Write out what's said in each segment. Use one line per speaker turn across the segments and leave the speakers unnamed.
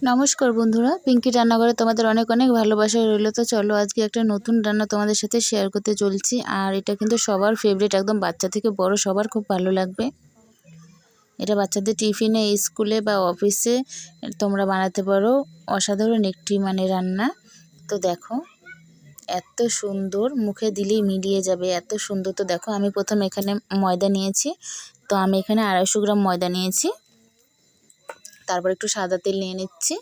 নমস্কার বন্ধুরা, পিঙ্কি রান্নাঘরে তোমাদের অনেক অনেক ভালোবাসা রইল। তো চলো আজকে একটা নতুন রান্না তোমাদের সাথে শেয়ার করতে চলছি। আর এটা কিন্তু সবার ফেভারিট, একদম বাচ্চা থেকে বড় সবার খুব ভালো লাগবে। এটা বাচ্চাদের টিফিনে, স্কুলে বা অফিসে তোমরা বানাতে পারো। অসাধারণ একটি রান্না। তো দেখো এত সুন্দর, মুখে দিলেই মিলিয়ে যাবে, এত সুন্দর। তো দেখো আমি প্রথম এখানে ময়দা নিয়েছি। তো আমি এখানে 250 গ্রাম ময়দা নিয়েছি। তারপর একটু সাদা তেল নিয়ে নিচ্ছি।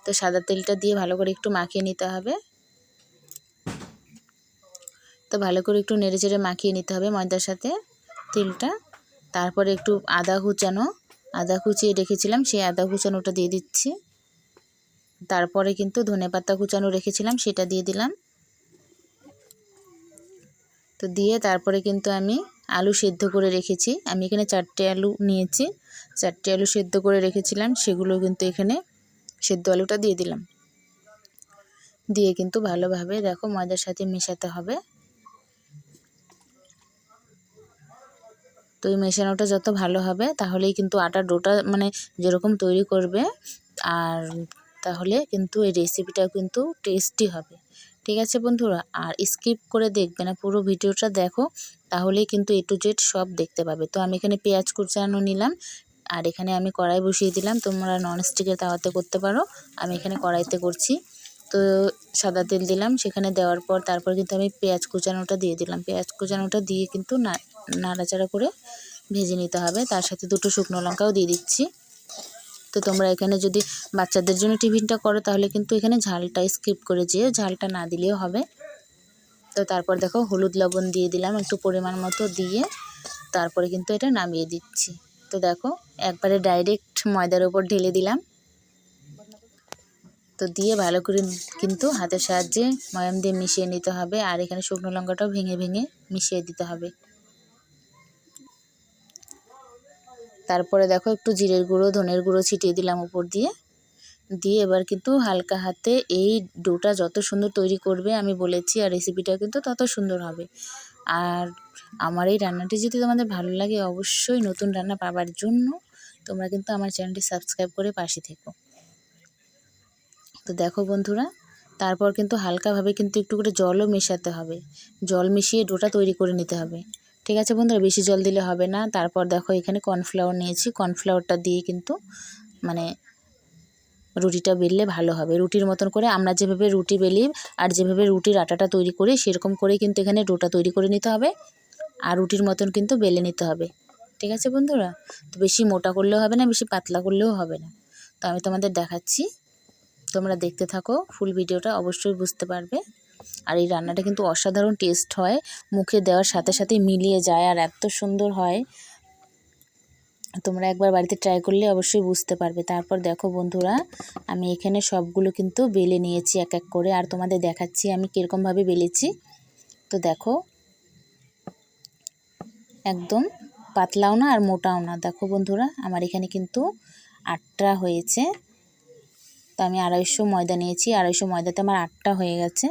তো সাদা তেলটা দিয়ে ভালো করে একটু মাখিয়ে নিতে হবে। তো ভালো করে একটু নেড়েচেড়ে মাখিয়ে নিতে হবে ময়দার সাথে তেলটা। তারপরে একটু আদা কুচিয়ে রেখেছিলাম, সেই আদা কুচানোটা দিয়ে দিচ্ছি। তারপরে কিন্তু ধনেপাতা কুচানো রেখেছিলাম, সেটা দিয়ে দিলাম। তো দিয়ে তারপরে কিন্তু আমি আলু সেদ্ধ করে রেখেছি। আমি এখানে 4টে আলু নিয়েছি। 4টে আলু সেদ্ধ করে রেখেছিলাম, সেগুলো কিন্তু এখানে সেদ্ধ আলুটা দিয়ে দিলাম। দিয়ে কিন্তু ভালোভাবে দেখো ময়দার সাথে মেশাতে হবে। তো এই মেশানোটা যত ভালো হবে তাহলেই কিন্তু আটার ডোটা যেরকম তৈরি করবে, আর তাহলে কিন্তু এই রেসিপিটাও কিন্তু টেস্টি হবে। ঠিক আছে বন্ধুরা, আর স্কিপ করে দেখবে না, পুরো ভিডিওটা দেখো, তাহলেই কিন্তু A to Z সব দেখতে পাবে। তো আমি এখানে পেঁয়াজ কুচানো নিলাম, আর এখানে আমি কড়াই বসিয়ে দিলাম। তোমরা ননস্টিকের তাওয়াতে করতে পারো, আমি এখানে কড়াইতে করছি। তো সাদা তেল দিলাম, সেখানে দেওয়ার পর তারপর কিন্তু আমি পেঁয়াজ কুচানোটা দিয়ে দিলাম। পেঁয়াজ কুচানোটা দিয়ে কিন্তু নাড়াচাড়া করে ভেজে নিতে হবে। তার সাথে 2টো শুকনো লঙ্কাও দিয়ে দিচ্ছি। তো তোমরা এখানে যদি বাচ্চাদের জন্য টিফিনটা করো তাহলে কিন্তু এখানে ঝালটা স্কিপ করে যেও, ঝালটা না দিলেও হবে। তো তারপর দেখো হলুদ লবণ দিয়ে দিলাম একটু পরিমাণ মতো, দিয়ে তারপরে কিন্তু এটা নামিয়ে দিচ্ছি। তো দেখো একবারে ডাইরেক্ট ময়দার উপর ঢেলে দিলাম। তো দিয়ে ভালো করে কিন্তু হাতের সাহায্যে ময়াম দিয়ে মিশিয়ে নিতে হবে। আর এখানে শুকনো লঙ্কাটাও ভেঙে ভেঙে মিশিয়ে দিতে হবে। তারপরে দেখো একটু জিরের গুঁড়ো, ধনের গুঁড়ো ছিটিয়ে দিলাম উপর দিয়ে। দিয়ে এবার কিন্তু হালকা হাতে এই ডোটা যত সুন্দর তৈরি করবে আমি বলেছি, আর রেসিপিটা কিন্তু তত সুন্দর হবে। আর আমার এই রান্নাটি যদি তোমাদের ভালো লাগে, অবশ্যই নতুন রান্না পাবার জন্য তোমরা কিন্তু আমার চ্যানেলটি সাবস্ক্রাইব করে পাশে থেকো। তো দেখো বন্ধুরা, তারপর কিন্তু হালকাভাবে কিন্তু একটু করে জলও মেশাতে হবে। জল মিশিয়ে ডোটা তৈরি করে নিতে হবে। ঠিক আছে বন্ধুরা, বেশি জল দিলে হবে না। তারপর দেখো এখানে কর্নফ্লাওয়ার নিয়েছি, কর্নফ্লাওয়ারটা দিয়ে কিন্তু রুটিটা বেললে ভালো হবে। রুটির মতন করে আমরা যেভাবে রুটি বেলি আর যেভাবে রুটির আটাটা তৈরি করি, সেরকম করেই কিন্তু এখানে ডোটা তৈরি করে নিতে হবে। আর রুটির মতন কিন্তু বেলে নিতে হবে। ঠিক আছে বন্ধুরা, তো বেশি মোটা করলেও হবে না, বেশি পাতলা করলেও হবে না। তো আমি তোমাদের দেখাচ্ছি, তোমরা দেখতে থাকো, ফুল ভিডিওটা অবশ্যই বুঝতে পারবে। আর এই রান্নাটা কিন্তু অসাধারণ টেস্ট হয়, মুখে দেওয়ার সাথে সাথে মিলিয়ে যায় আর এত সুন্দর হয়। তোমরা একবার বাড়িতে ট্রাই করলে অবশ্যই বুঝতে পারবে। তারপর দেখো বন্ধুরা, আমি এখানে সবগুলো কিন্তু বেলে নিয়েছি এক এক করে, আর তোমাদের দেখাচ্ছি আমি কীরকমভাবে বেলেছি। তো দেখো একদম পাতলাও না আর মোটাও না। দেখো বন্ধুরা, আমার এখানে কিন্তু 8টা হয়েছে। তো আমি 250 ময়দা নিয়েছি, 250 ময়দাতে আমার 8টা হয়ে গেছে।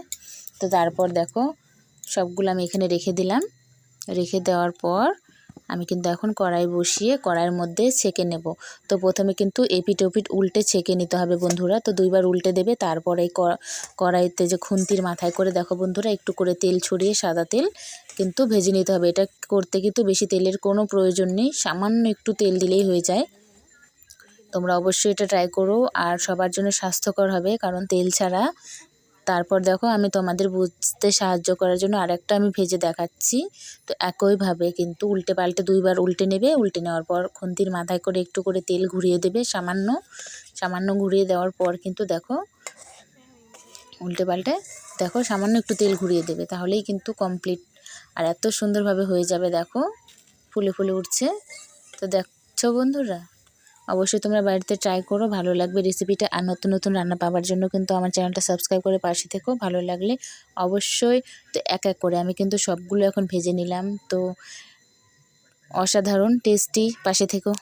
তো তারপর দেখো সবগুলো আমি এখানে রেখে দিলাম। রেখে দেওয়ার পর আমি কিন্তু এখন কড়াই বসিয়ে কড়াইয়ের মধ্যে ছেঁকে নেব। তো প্রথমে কিন্তু এপিট ওপিট উল্টে ছেঁকে নিতে হবে বন্ধুরা। তো 2বার উল্টে দেবে। তারপরে কড়াইতে যে খুন্তির মাথায় করে দেখো বন্ধুরা একটু করে তেল ছড়িয়ে সাদা তেল কিন্তু ভেজে নিতে হবে। এটা করতে কিন্তু বেশি তেলের কোনো প্রয়োজন নেই, সামান্য একটু তেল দিলেই হয়ে যায়। তোমরা অবশ্যই এটা ট্রাই করো, আর সবার জন্য স্বাস্থ্যকর হবে, কারণ তেল ছাড়া। তারপর দেখো আমি তোমাদের বুঝতে সাহায্য করার জন্য আরেকটা আমি ভেজে দেখাচ্ছি। তো একইভাবে কিন্তু উল্টে পাল্টে 2বার উল্টে নেবে। উল্টে নেওয়ার পর খুন্তির মাথায় করে একটু করে তেল ঘুরিয়ে দেবে, সামান্য সামান্য ঘুরিয়ে দেওয়ার পর কিন্তু দেখো উল্টে পাল্টে দেখো সামান্য একটু তেল ঘুরিয়ে দেবে, তাহলেই কিন্তু কমপ্লিট। আর এত সুন্দরভাবে হয়ে যাবে, দেখো ফুলে ফুলে উঠছে। তো দেখছো বন্ধুরা, অবশ্যই তোমরা বাড়িতে ট্রাই করো, ভালো লাগবে রেসিপিটা। আর নতুন নতুন রান্না পাওয়ার জন্য কিন্তু আমার চ্যানেলটা সাবস্ক্রাইব করে পাশে থেকো। ভালো লাগলে অবশ্যই। তো এক এক করে আমি কিন্তু সবগুলো এখন ভেজে নিলাম। তো অসাধারণ টেস্টি, পাশে থেকো।